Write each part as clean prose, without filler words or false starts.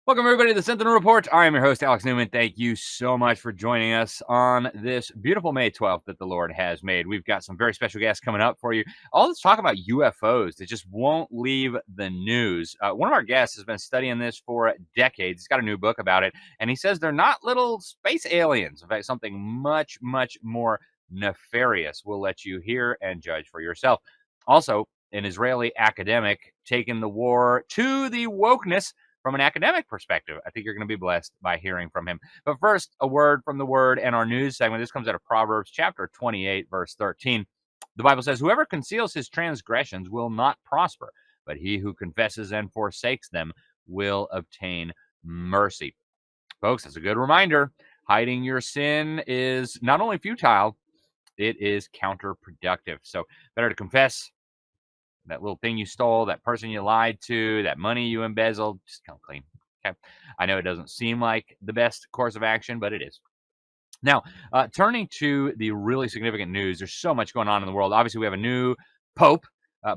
Welcome, everybody, to the Sentinel Report. I am your host, Alex Newman. Thank you so much for joining us on this beautiful May 12th that the Lord has made. We've got some very special guests coming up for you. All this talk about UFOs that just won't leave the news. One of our guests has been studying this for decades. He's got a new book about it, and he says they're not little space aliens. In fact, something much, much more nefarious. We'll let you hear and judge for yourself. Also, an Israeli academic taking the war to the wokeness from an academic perspective. I think you're going to be blessed by hearing from him. But first, a word from the Word and our news segment. This comes out of Proverbs chapter 28, verse 13. The Bible says, "Whoever conceals his transgressions will not prosper, but he who confesses and forsakes them will obtain mercy." Folks, that's a good reminder. Hiding your sin is not only futile, it is counterproductive. So better to confess that little thing you stole, that person you lied to, that money you embezzled, just come clean. Okay. I know it doesn't seem like the best course of action, but it is. Now, turning to the really significant news, there's so much going on in the world. Obviously, we have a new Pope,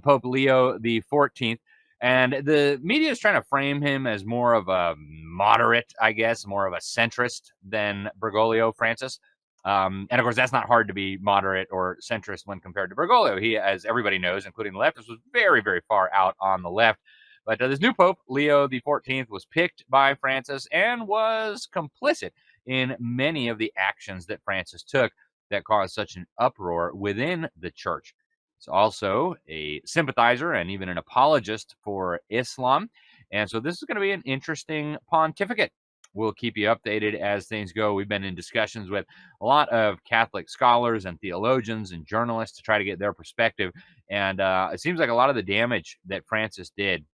Pope Leo the 14th, and the media is trying to frame him as more of a moderate, I guess, more of a centrist than Bergoglio Francis. And of course, that's not hard to be moderate or centrist when compared to Bergoglio. He, as everybody knows, including the leftists, was very, very far out on the left. But this new Pope, Leo the 14th, was picked by Francis and was complicit in many of the actions that Francis took that caused such an uproar within the church. He's also a sympathizer and even an apologist for Islam. And so this is going to be an interesting pontificate. We'll keep you updated as things go. We've been in discussions with a lot of Catholic scholars and theologians and journalists to try to get their perspective. And it seems like a lot of the damage that Francis did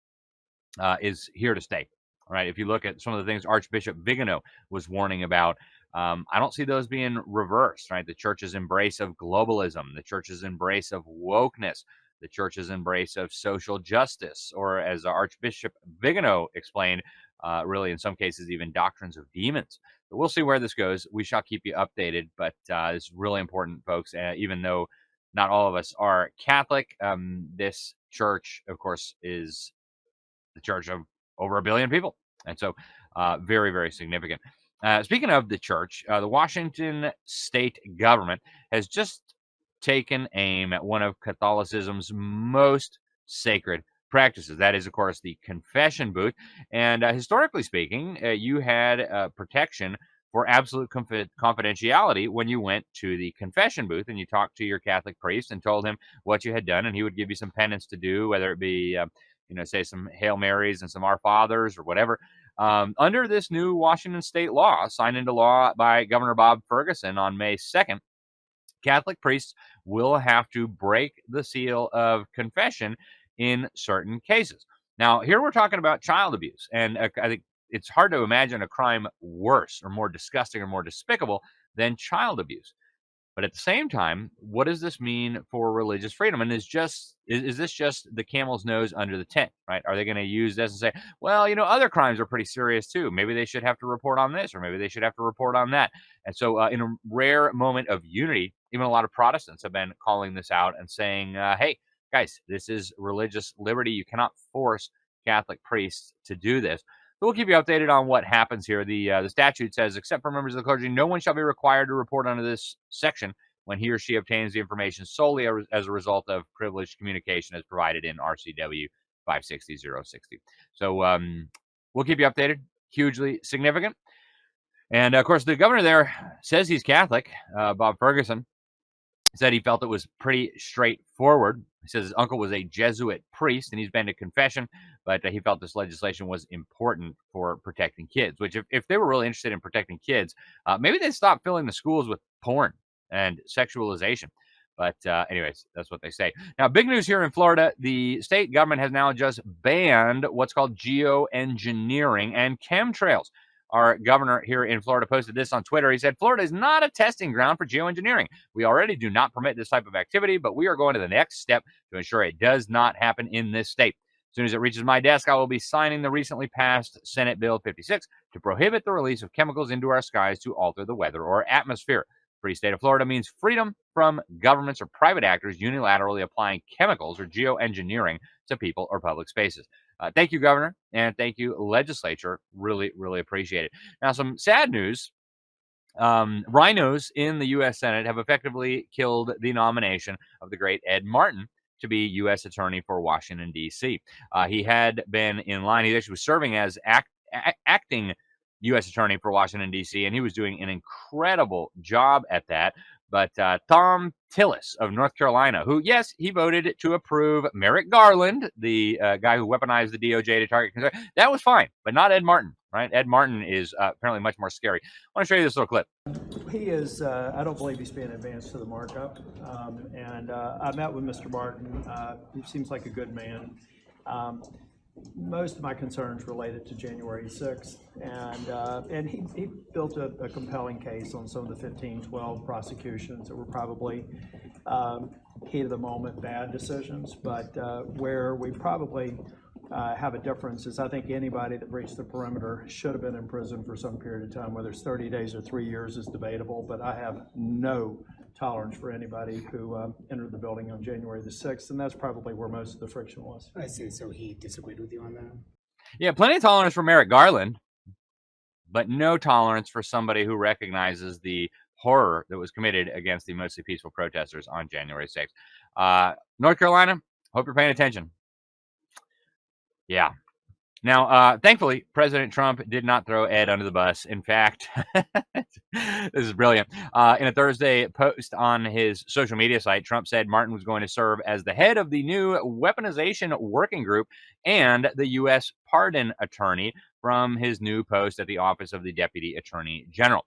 is here to stay. All right. If you look at some of the things Archbishop Vigano was warning about, I don't see those being reversed, right? The church's embrace of globalism, the church's embrace of wokeness, the church's embrace of social justice, or as Archbishop Vigano explained, really in some cases, even doctrines of demons. But we'll see where this goes. We shall keep you updated, but it's really important, folks. Even though not all of us are Catholic, this church, of course, is the church of over 1 billion people. And so very, very significant. Speaking of the church, the Washington state government has just taken aim at one of Catholicism's most sacred practices. That is, of course, the confession booth. And historically speaking, you had protection for absolute confidentiality when you went to the confession booth and you talked to your Catholic priest and told him what you had done, and he would give you some penance to do, whether it be say some Hail Marys and some Our Fathers or whatever. Under this new Washington state law, signed into law by Governor Bob Ferguson on May 2nd, Catholic priests will have to break the seal of confession in certain cases. Now, here we're talking about child abuse, and I think it's hard to imagine a crime worse or more disgusting or more despicable than child abuse. But at the same time, what does this mean for religious freedom? And is this just the camel's nose under the tent, right? Are they going to use this and say, well, other crimes are pretty serious too. Maybe they should have to report on this, or maybe they should have to report on that. And so in a rare moment of unity, even a lot of Protestants have been calling this out and saying, hey, guys, this is religious liberty. You cannot force Catholic priests to do this. So we'll keep you updated on what happens here. The statute says, except for members of the clergy, no one shall be required to report under this section when he or she obtains the information solely as a result of privileged communication as provided in RCW 560060. So we'll keep you updated. Hugely significant. And of course, the governor there says he's Catholic, Bob Ferguson. Said he felt it was pretty straightforward. He says his uncle was a Jesuit priest and he's been to confession, but he felt this legislation was important for protecting kids, which if they were really interested in protecting kids, maybe they'd stop filling the schools with porn and sexualization. But anyways, that's what they say. Now, big news here in Florida. The state government has now just banned what's called geoengineering and chemtrails. Our governor here in Florida posted this on Twitter. He said, Florida is not a testing ground for geoengineering. We already do not permit this type of activity, but we are going to the next step to ensure it does not happen in this state. As soon as it reaches my desk, I will be signing the recently passed Senate Bill 56 to prohibit the release of chemicals into our skies to alter the weather or atmosphere. Free state of Florida means freedom from governments or private actors unilaterally applying chemicals or geoengineering to people or public spaces. Thank you, Governor, and thank you, Legislature. Really, really appreciate it. Now, some sad news. Rhinos in the U.S. Senate have effectively killed the nomination of the great Ed Martin to be U.S. Attorney for Washington, D.C. He had been in line. He actually was serving as acting U.S. Attorney for Washington, D.C., and he was doing an incredible job at that. But Tom Tillis of North Carolina, who, yes, he voted to approve Merrick Garland, the guy who weaponized the DOJ to target conservatives. That was fine, but not Ed Martin, right? Ed Martin is apparently much more scary. I want to show you this little clip. He is, I don't believe he's being advanced to the markup. I met with Mr. Martin. He seems like a good man. Most of my concerns related to January 6th, and he built a compelling case on some of the 15-12 prosecutions that were probably heat of the moment bad decisions, but where we probably have a difference is I think anybody that breached the perimeter should have been in prison for some period of time. Whether it's 30 days or 3 years is debatable, but I have no tolerance for anybody who entered the building on January the 6th, and that's probably where most of the friction was. I see. So he disagreed with you on that? Yeah, plenty of tolerance for Merrick Garland, but no tolerance for somebody who recognizes the horror that was committed against the mostly peaceful protesters on January 6th. North Carolina, hope you're paying attention. Yeah. Now, thankfully, President Trump did not throw Ed under the bus. In fact, this is brilliant. In a Thursday post on his social media site, Trump said Martin was going to serve as the head of the new weaponization working group and the U.S. pardon attorney from his new post at the office of the Deputy Attorney General.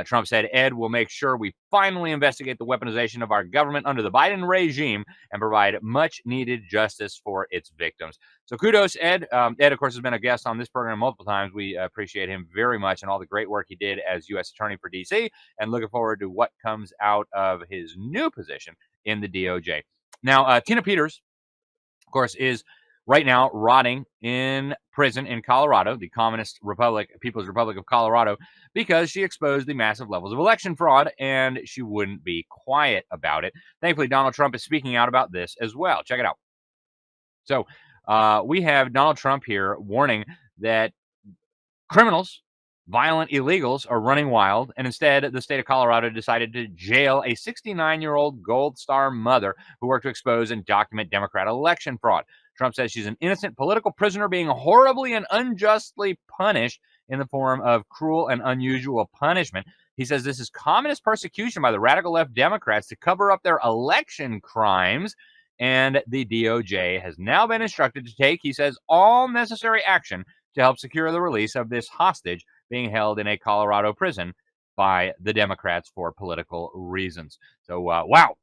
Trump said Ed will make sure we finally investigate the weaponization of our government under the Biden regime and provide much needed justice for its victims. So kudos, Ed. Ed, of course, has been a guest on this program multiple times. We appreciate him very much and all the great work he did as U.S. Attorney for D.C. and looking forward to what comes out of his new position in the DOJ. Now, Tina Peters, of course, is right now rotting in prison in Colorado, the Communist Republic, People's Republic of Colorado, because she exposed the massive levels of election fraud, and she wouldn't be quiet about it. Thankfully, Donald Trump is speaking out about this as well. Check it out. So we have Donald Trump here warning that criminals, violent illegals are running wild, and instead the state of Colorado decided to jail a 69-year-old Gold Star mother who worked to expose and document Democrat election fraud. Trump says she's an innocent political prisoner being horribly and unjustly punished in the form of cruel and unusual punishment. He says this is communist persecution by the radical left Democrats to cover up their election crimes, and the DOJ has now been instructed to take, he says, all necessary action to help secure the release of this hostage being held in a Colorado prison by the Democrats for political reasons. So, wow,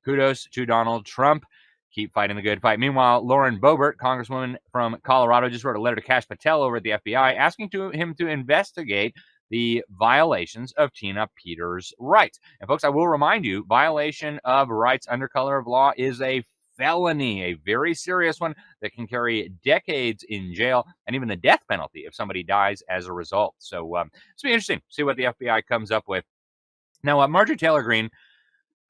kudos to Donald Trump. Keep fighting the good fight. Meanwhile, Lauren Boebert, Congresswoman from Colorado, just wrote a letter to Kash Patel over at the FBI asking him to investigate the violations of Tina Peters' rights. And folks, I will remind you, violation of rights under color of law is a felony, a very serious one that can carry decades in jail and even the death penalty if somebody dies as a result. So it's be interesting to see what the FBI comes up with. Now, Marjorie Taylor Greene,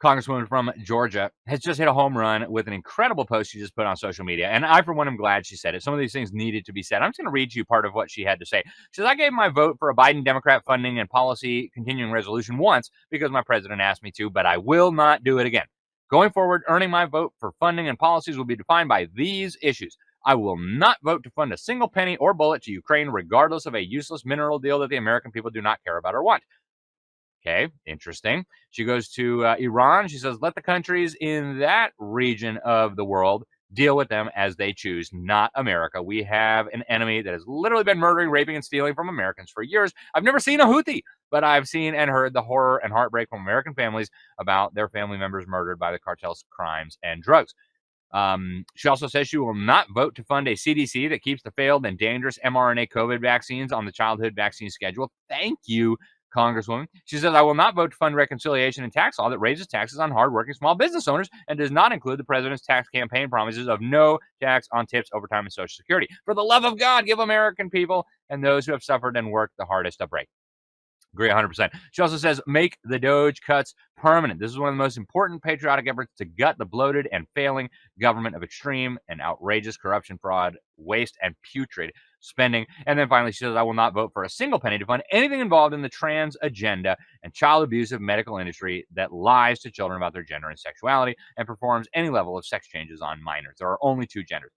Congresswoman from Georgia, has just hit a home run with an incredible post she just put on social media. And I, for one, am glad she said it. Some of these things needed to be said. I'm just going to read you part of what she had to say. She says, I gave my vote for a Biden Democrat funding and policy continuing resolution once because my president asked me to, but I will not do it again. Going forward, earning my vote for funding and policies will be defined by these issues. I will not vote to fund a single penny or bullet to Ukraine, regardless of a useless mineral deal that the American people do not care about or want. Okay, interesting. She goes to Iran. She says, let the countries in that region of the world deal with them as they choose, not America. We have an enemy that has literally been murdering, raping, and stealing from Americans for years. I've never seen a Houthi, but I've seen and heard the horror and heartbreak from American families about their family members murdered by the cartel's crimes and drugs. She also says she will not vote to fund a CDC that keeps the failed and dangerous mRNA COVID vaccines on the childhood vaccine schedule. Thank you, Congresswoman. She says, I will not vote to fund reconciliation and tax law that raises taxes on hardworking small business owners and does not include the president's tax campaign promises of no tax on tips, overtime, and Social Security. For the love of God, give American people and those who have suffered and worked the hardest a break. Agree 100%. She also says, make the Doge cuts permanent. This is one of the most important patriotic efforts to gut the bloated and failing government of extreme and outrageous corruption, fraud, waste, and putrid spending. And then finally, she says, I will not vote for a single penny to fund anything involved in the trans agenda and child abusive medical industry that lies to children about their gender and sexuality and performs any level of sex changes on minors. There are only two genders.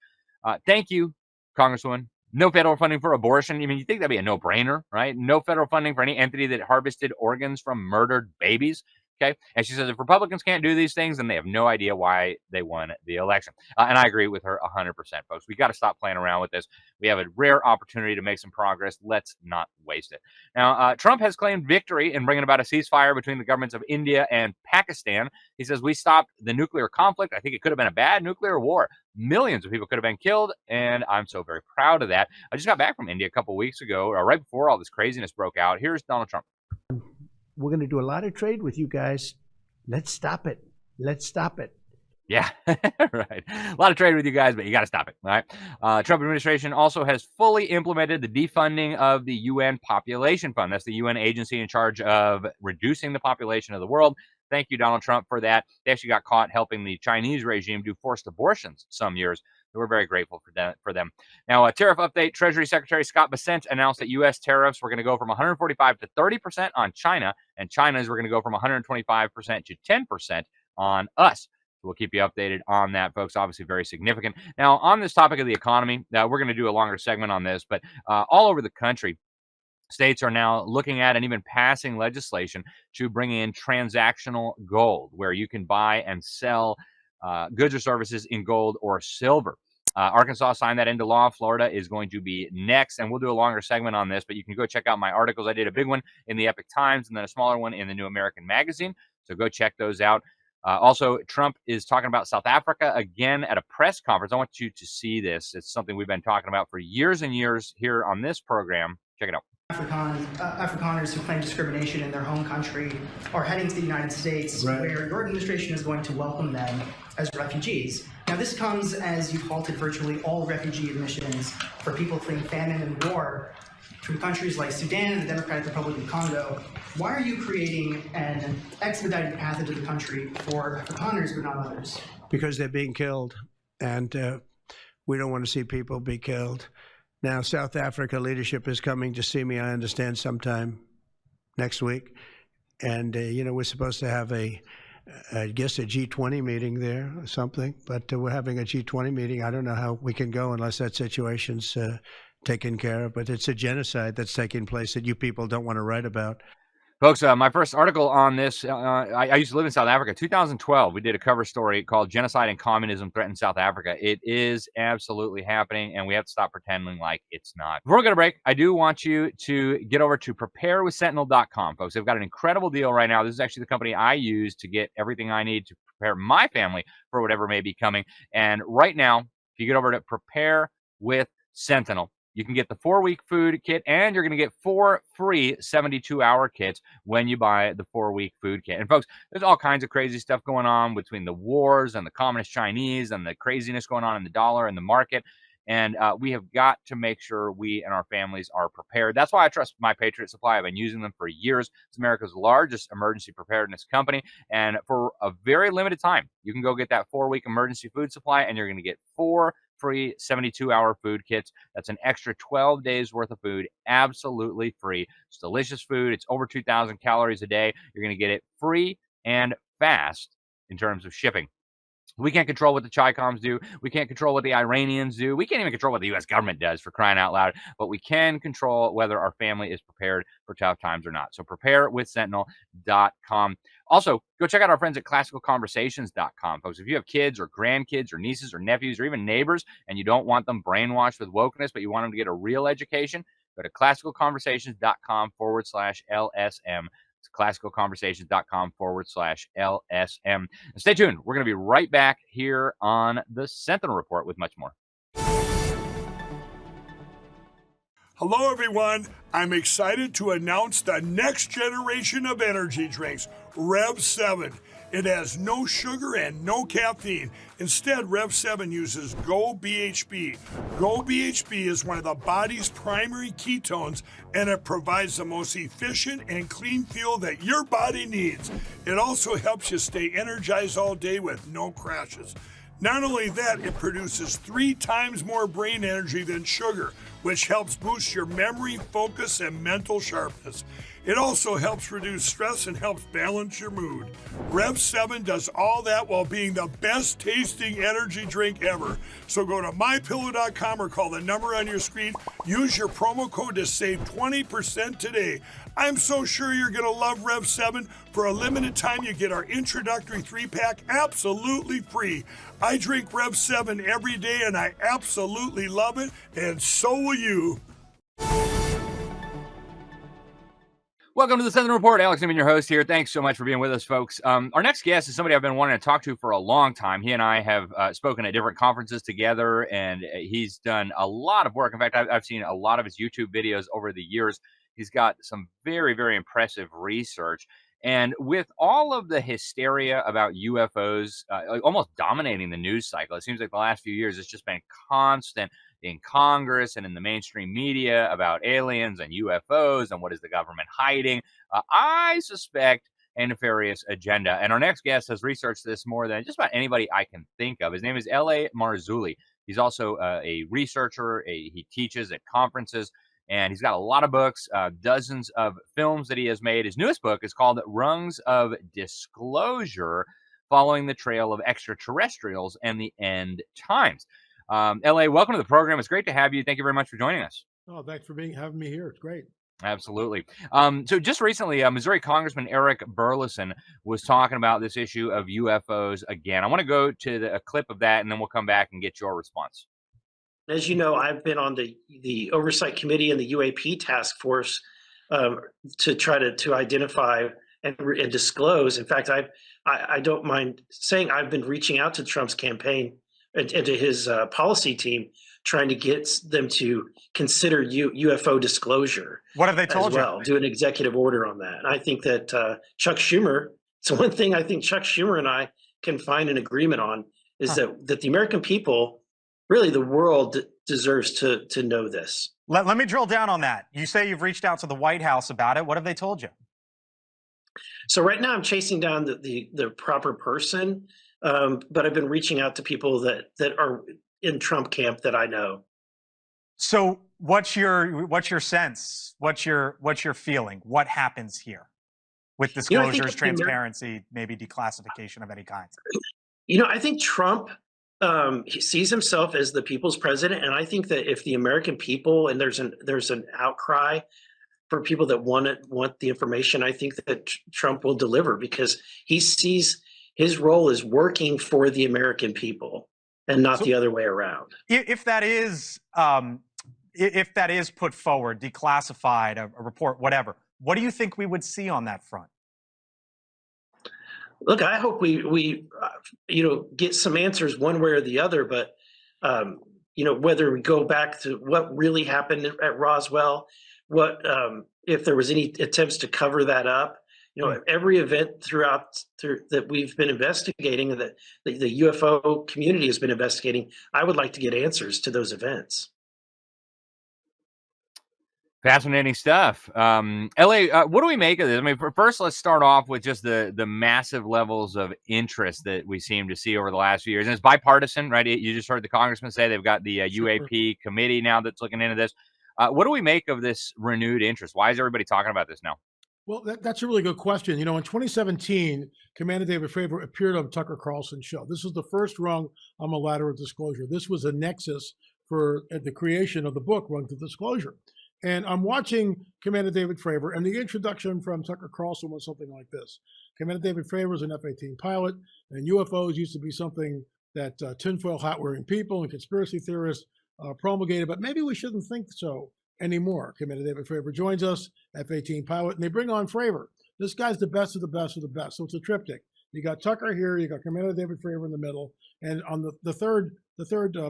Thank you, Congresswoman. No federal funding for abortion. I mean, you think that'd be a no-brainer, right? No federal funding for any entity that harvested organs from murdered babies. Okay. And she says if Republicans can't do these things, then they have no idea why they won the election. And I agree with her 100%, folks. We got to stop playing around with this. We have a rare opportunity to make some progress. Let's not waste it. Now, Trump has claimed victory in bringing about a ceasefire between the governments of India and Pakistan. He says we stopped the nuclear conflict. I think it could have been a bad nuclear war. Millions of people could have been killed, and I'm so very proud of that. I just got back from India a couple weeks ago, right before all this craziness broke out. Here's Donald Trump. We're going to do a lot of trade with you guys. Let's stop it. Let's stop it. Yeah, right. A lot of trade with you guys, but you got to stop it, all right? Trump administration also has fully implemented the defunding of the UN Population Fund. That's the UN agency in charge of reducing the population of the world. Thank you, Donald Trump, for that. They actually got caught helping the Chinese regime do forced abortions some years. So we're very grateful for them. Now, a tariff update. Treasury Secretary Scott Bessent announced that U.S. tariffs were going to go from 145 to 30% on China, and China's were going to go from 125% to 10% on us. We'll keep you updated on that, folks. Obviously, very significant. Now, on this topic of the economy, we're going to do a longer segment on this, but all over the country, states are now looking at and even passing legislation to bring in transactional gold, where you can buy and sell goods or services in gold or silver. Arkansas signed that into law. Florida is going to be next, and we'll do a longer segment on this, but you can go check out my articles. I did a big one in the Epic Times and then a smaller one in the New American Magazine, so go check those out. Also, Trump is talking about South Africa again at a press conference. I want you to see this. It's something we've been talking about for years and years here on this program. Check it out. Afrikaners who claim discrimination in their home country are heading to the United States, Right. where your administration is going to welcome them as refugees. Now, this comes as you've halted virtually all refugee admissions for people fleeing famine and war from countries like Sudan and the Democratic Republic of Congo. Why are you creating an expedited path into the country for Afrikaners but not others? Because they're being killed, and we don't want to see people be killed. Now, South Africa leadership is coming to see me, I understand, sometime next week. And, we're supposed to have I guess a G20 meeting there or something, but we're having a G20 meeting. I don't know how we can go unless that situation's taken care of, but it's a genocide that's taking place that you people don't want to write about. Folks, my first article on this, I used to live in South Africa. 2012, we did a cover story called Genocide and Communism Threaten South Africa. It is absolutely happening, and we have to stop pretending like it's not. Before we go to break, I do want you to get over to preparewithsentinel.com, folks. They've got an incredible deal right now. This is actually the company I use to get everything I need to prepare my family for whatever may be coming. And right now, if you get over to Prepare with Sentinel, you can get the 4-week food kit, and you're going to get 4 free 72-hour kits when you buy the 4-week food kit. And folks, there's all kinds of crazy stuff going on between the wars and the communist Chinese and the craziness going on in the dollar and the market. And we have got to make sure we and our families are prepared. That's why I trust My Patriot Supply. I've been using them for years. It's America's largest emergency preparedness company. And for a very limited time, you can go get that 4-week emergency food supply, and you're going to get 4 free 72-hour food kits. That's an extra 12 days worth of food, absolutely free. It's delicious food. It's over 2,000 calories a day. You're going to get it free and fast in terms of shipping. We can't control what the Chi-Coms do. We can't control what the Iranians do. We can't even control what the U.S. government does, for crying out loud. But we can control whether our family is prepared for tough times or not. So preparewithsentinel.com. Also, go check out our friends at classicalconversations.com, folks. If you have kids or grandkids or nieces or nephews or even neighbors and you don't want them brainwashed with wokeness, but you want them to get a real education, go to classicalconversations.com/LSM. It's classicalconversations.com/LSM. And stay tuned. We're going to be right back here on the Sentinel Report with much more. Hello, everyone. I'm excited to announce the next generation of energy drinks, Rev 7. It has no sugar and no caffeine. Instead, Rev 7 uses Go BHB. Go BHB is one of the body's primary ketones, and it provides the most efficient and clean fuel that your body needs. It also helps you stay energized all day with no crashes. Not only that, it produces 3 times more brain energy than sugar, which helps boost your memory, focus, and mental sharpness. It also helps reduce stress and helps balance your mood. Rev 7 does all that while being the best tasting energy drink ever. So go to mypillow.com or call the number on your screen. Use your promo code to save 20% today. I'm so sure you're going to love Rev 7. For a limited time, you get our introductory 3-pack absolutely free. I drink Rev 7 every day and I absolutely love it, and so will you. Welcome to the Sentinel Report. Alex Newman, your host here. Thanks so much for being with us, folks. Our next guest is somebody I've been wanting to talk to for a long time. He and I have spoken at different conferences together, and he's done a lot of work. In fact, I've seen a lot of his YouTube videos over the years. He's got some very, very impressive research. And with all of the hysteria about UFOs almost dominating the news cycle, it seems like the last few years it's just been constant in Congress and in the mainstream media about aliens and UFOs and what is the government hiding. I suspect a nefarious agenda. And our next guest has researched this more than just about anybody I can think of. His name is L.A. Marzulli. He's also a researcher. He teaches at conferences. And he's got a lot of books, dozens of films that he has made. His newest book is called Rungs of Disclosure, Following the Trail of Extraterrestrials and the End Times. L.A., welcome to the program. It's great to have you. Thank you very much for joining us. Oh, thanks for having me here. It's great. Absolutely. So just recently, Missouri Congressman Eric Burlison was talking about this issue of UFOs again. I want to go to a clip of that, and then we'll come back and get your response. As you know, I've been on the Oversight Committee and the UAP task force to try to identify and disclose. In fact, I don't mind saying I've been reaching out to Trump's campaign and to his policy team, trying to get them to consider UFO disclosure. What have they told you? Do an executive order on that. And I think that Chuck Schumer, it's one thing I think Chuck Schumer and I can find an agreement on is that the American people, really the world, deserves to know this. Let me drill down on that. You say you've reached out to the White House about it. What have they told you? So right now I'm chasing down the proper person, but I've been reaching out to people that are in Trump camp that I know. So what's your sense? What's your feeling? What happens here with disclosures, transparency, maybe declassification of any kind? I think Trump he sees himself as the people's president, and I think that if the American people, and there's an outcry for people that want the information, I think that Trump will deliver because he sees his role as working for the American people and not the other way around. If that is put forward, declassified, a report, whatever, what do you think we would see on that front? Look, I hope we get some answers one way or the other, but whether we go back to what really happened at Roswell, what if there was any attempts to cover that up, every event that we've been investigating, that the UFO community has been investigating, I would like to get answers to those events. Fascinating stuff. LA, what do we make of this? I mean, first, let's start off with just the massive levels of interest that we seem to see over the last few years. And it's bipartisan, right? You just heard the congressman say they've got the UAP committee now that's looking into this. What do we make of this renewed interest? Why is everybody talking about this now? Well, that's a really good question. In 2017, Commander David Fravor appeared on Tucker Carlson's show. This was the first rung on a ladder of disclosure. This was a nexus for the creation of the book, Rungs of Disclosure. And I'm watching Commander David Fravor, and the introduction from Tucker Carlson was something like this. Commander David Fravor is an F-18 pilot, and UFOs used to be something that tinfoil hat-wearing people and conspiracy theorists promulgated, but maybe we shouldn't think so anymore. Commander David Fravor joins us, F-18 pilot, and they bring on Fravor. This guy's the best of the best of the best. So it's a triptych. You got Tucker here, you got Commander David Fravor in the middle, and on the third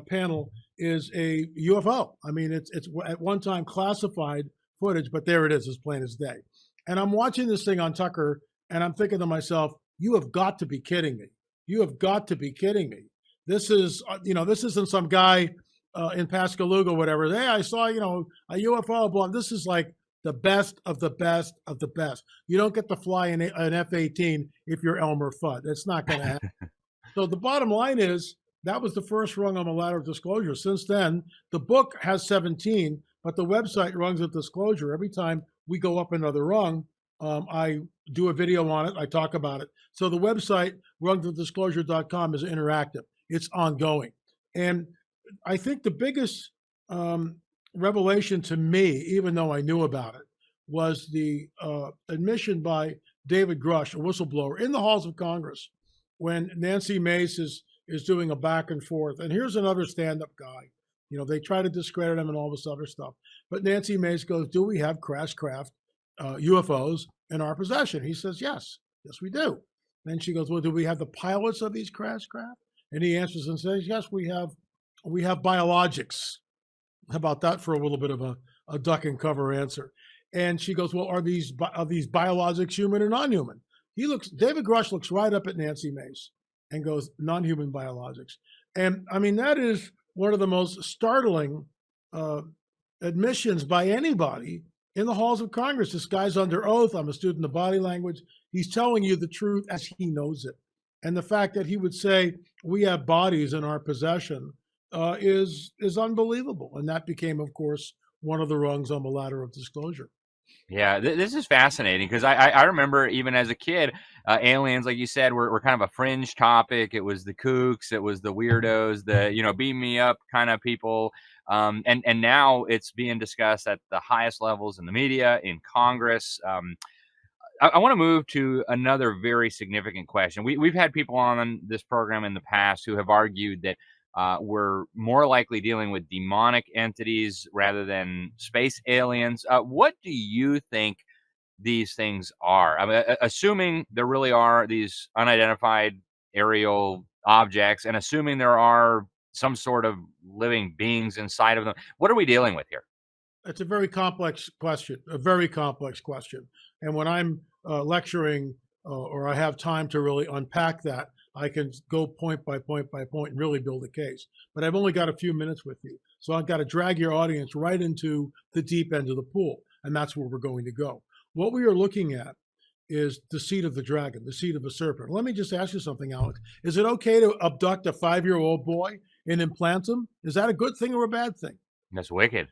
panel is a UFO. I mean, it's at one time classified footage, but there it is, as plain as day. And I'm watching this thing on Tucker, and I'm thinking to myself, You have got to be kidding me. You have got to be kidding me. This is, this isn't some guy in Pascagoula, whatever. Hey, I saw, a UFO. Blah. This is like the best of the best of the best. You don't get to fly an F-18 if you're Elmer Fudd. It's not going to happen. So the bottom line is that was the first rung on the ladder of disclosure. Since then, the book has 17, but the website rungs of disclosure. Every time we go up another rung, I do a video on it. I talk about it. So the website, rungsofdisclosure.com, is interactive. It's ongoing. And I think the biggest revelation to me, even though I knew about it, was the admission by David Grush, a whistleblower, in the halls of Congress when Nancy Mace is doing a back and forth. And here's another stand-up guy. They try to discredit him and all this other stuff. But Nancy Mace goes, do we have crash craft UFOs in our possession? He says, yes. Yes, we do. Then she goes, well, do we have the pilots of these crash craft? And he answers and says, yes, we have biologics. How about that for a little bit of a duck and cover answer? And she goes, well, are these biologics human or non-human? David Grush looks right up at Nancy Mace and goes, non-human biologics. And I mean, that is one of the most startling admissions by anybody in the halls of Congress. This guy's under oath. I'm a student of body language. He's telling you the truth as he knows it. And the fact that he would say we have bodies in our possession is unbelievable. And that became, of course, one of the rungs on the ladder of disclosure. Yeah, this is fascinating because I remember even as a kid, aliens, like you said, were kind of a fringe topic. It was the kooks, it was the weirdos, the beam me up kind of people, and now it's being discussed at the highest levels in the media, in Congress. I want to move to another very significant question. We've had people on this program in the past who have argued that we're more likely dealing with demonic entities rather than space aliens. What do you think these things are? I mean, assuming there really are these unidentified aerial objects and assuming there are some sort of living beings inside of them, what are we dealing with here? It's a very complex question, And when I'm lecturing or I have time to really unpack that, I can go point by point by point and really build a case. But I've only got a few minutes with you. So I've got to drag your audience right into the deep end of the pool. And that's where we're going to go. What we are looking at is the seed of the dragon, the seed of the serpent. Let me just ask you something, Alex. Is it okay to abduct a 5-year-old boy and implant him? Is that a good thing or a bad thing? That's wicked.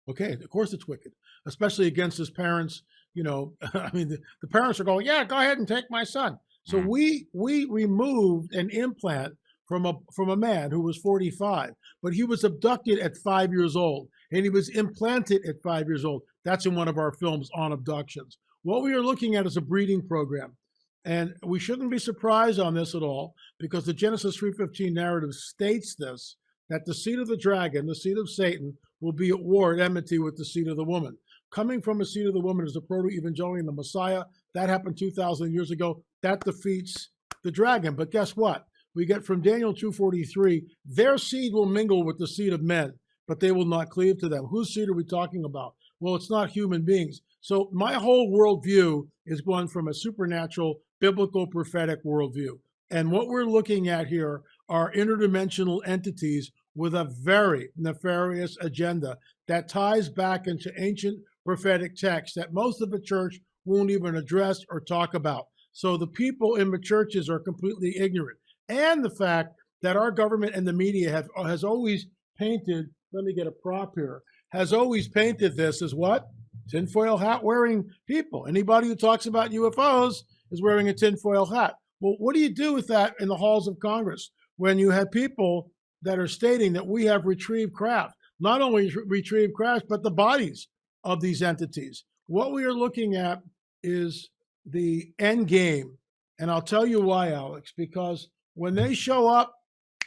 Okay, of course it's wicked, especially against his parents. I mean, the parents are going, yeah, go ahead and take my son. So we removed an implant from a man who was 45, but he was abducted at 5 years old, and he was implanted at 5 years old. That's in one of our films on abductions. What we are looking at is a breeding program, and we shouldn't be surprised on this at all, because the Genesis 3:15 narrative states this, that the seed of the dragon, the seed of Satan, will be at war, at enmity with the seed of the woman. Coming from a seed of the woman is the proto-evangelion, the Messiah. That happened 2,000 years ago. That defeats the dragon. But guess what? We get from Daniel 2:43, their seed will mingle with the seed of men, but they will not cleave to them. Whose seed are we talking about? Well, it's not human beings. So my whole worldview is going from a supernatural, biblical, prophetic worldview. And what we're looking at here are interdimensional entities with a very nefarious agenda that ties back into ancient prophetic texts that most of the church won't even address or talk about. So the people in the churches are completely ignorant. And the fact that our government and the media has always painted, let me get a prop here, has always painted this as what? Tinfoil hat wearing people. Anybody who talks about UFOs is wearing a tinfoil hat. Well, what do you do with that in the halls of Congress when you have people that are stating that we have retrieved craft? Not only retrieved craft, but the bodies of these entities. What we are looking at is the end game. And I'll tell you why, Alex, because when they show up,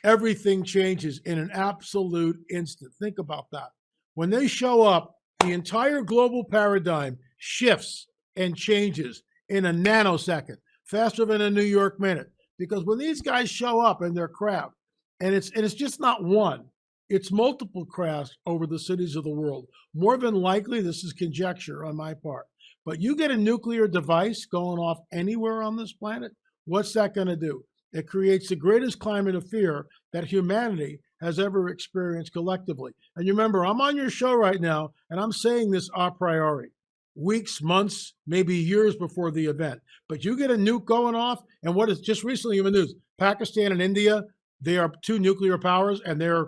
everything changes in an absolute instant. Think about that. When they show up, the entire global paradigm shifts and changes in a nanosecond, faster than a New York minute. Because when these guys show up in their craft, and it's just not one, it's multiple crafts over the cities of the world. More than likely, this is conjecture on my part, but you get a nuclear device going off anywhere on this planet, What's that going to do? It creates the greatest climate of fear that humanity has ever experienced collectively. And you remember, I'm on your show right now, and I'm saying this a priori, weeks, months, maybe years before the event. But you get a nuke going off, and what is just recently in the news, Pakistan and India, they are two nuclear powers, and they're,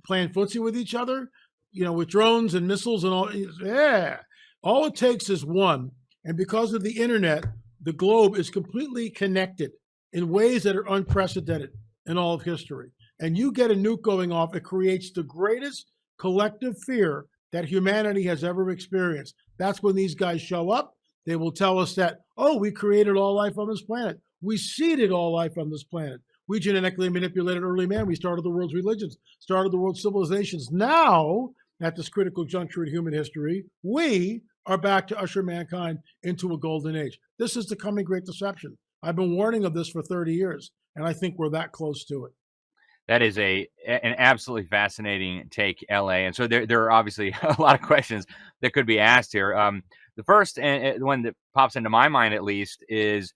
playing footsie with each other, with drones and missiles and all. Yeah. All it takes is one. And because of the internet, the globe is completely connected in ways that are unprecedented in all of history. And you get a nuke going off, it creates the greatest collective fear that humanity has ever experienced. That's when these guys show up. They will tell us that, oh, we created all life on this planet. We seeded all life on this planet. We genetically manipulated early man. We started the world's religions, started the world's civilizations. Now, at this critical juncture in human history, we are back to usher mankind into a golden age. This is the coming great deception. I've been warning of this for 30 years, and I think we're that close to it. That is an absolutely fascinating take, LA. And so there are obviously a lot of questions that could be asked here. The first, and the one that pops into my mind at least, is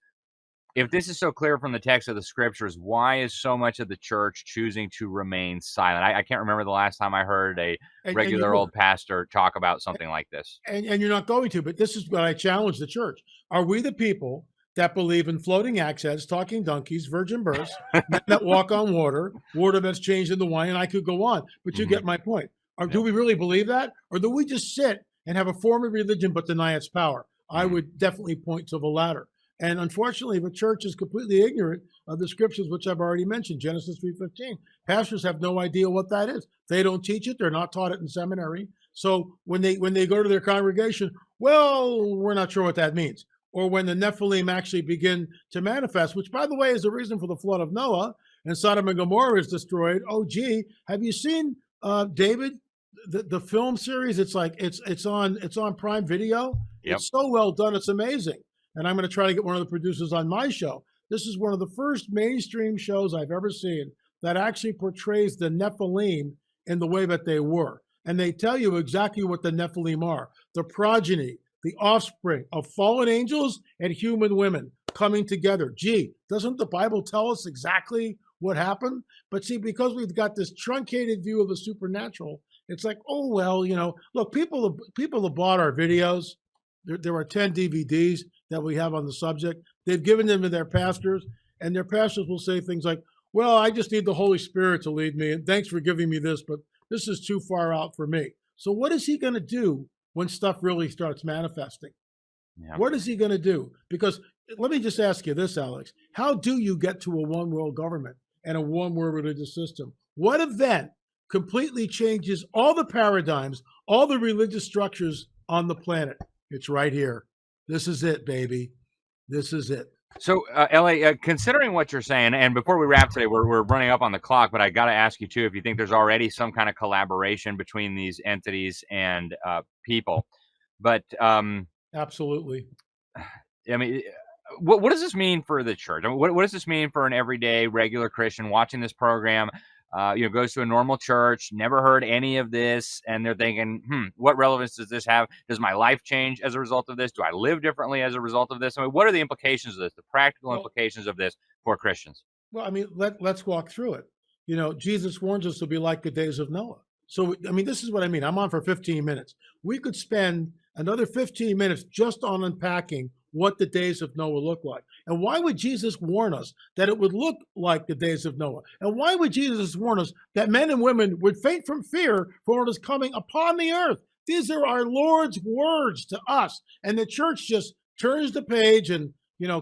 if this is so clear from the text of the scriptures, why is so much of the church choosing to remain silent? I can't remember the last time I heard a regular old pastor talk about something like this. And you're not going to, but this is what I challenge the church. Are we the people that believe in floating accents, talking donkeys, virgin births, men that walk on water, water that's changed into wine, and I could go on, but you get my point. Or do we really believe that? Or do we just sit and have a form of religion but deny its power? I would definitely point to the latter. And unfortunately, the church is completely ignorant of the scriptures, which I've already mentioned, Genesis 3:15. Pastors have no idea what that is. They don't teach it. They're not taught it in seminary. So when they go to their congregation, well, we're not sure what that means. Or when the Nephilim actually begin to manifest, which, by the way, is the reason for the flood of Noah, and Sodom and Gomorrah is destroyed. Oh, gee, have you seen David, the film series? It's like it's on Prime Video. Yep. It's so well done. It's amazing. And I'm going to try to get one of the producers on my show. This is one of the first mainstream shows I've ever seen that actually portrays the Nephilim in the way that they were. And they tell you exactly what the Nephilim are: the progeny, the offspring of fallen angels and human women coming together. Gee, doesn't the Bible tell us exactly what happened? But see, because we've got this truncated view of the supernatural, it's like, oh, well, look, people have bought our videos. There are 10 DVDs that we have on the subject. They've given them to their pastors, and their pastors will say things like, well, I just need the Holy Spirit to lead me, and thanks for giving me this, but this is too far out for me. So what is he going to do when stuff really starts manifesting? Yeah. What is he going to do? Because let me just ask you this, Alex. How do you get to a one world government and a one world religious system? What event completely changes all the paradigms, all the religious structures on the planet? It's right here. This is it, baby. This is it. So, LA, considering what you're saying, and before we wrap today, we're running up on the clock, but I got to ask you, too, if you think there's already some kind of collaboration between these entities and people. But absolutely. I mean, what does this mean for the church? I mean, what does this mean for an everyday, regular Christian watching this program? Goes to a normal church, never heard any of this, and they're thinking, what relevance does this have? Does my life change as a result of this? Do I live differently as a result of this? I mean, what are the implications of this, the practical implications of this for Christians? Well, I mean, let's walk through it. Jesus warns us to be like the days of Noah. So, I mean, this is what I mean. I'm on for 15 minutes. We could spend another 15 minutes just on unpacking what the days of Noah look like. And why would Jesus warn us that it would look like the days of Noah? And why would Jesus warn us that men and women would faint from fear for what is coming upon the earth? These are our Lord's words to us. And the church just turns the page and,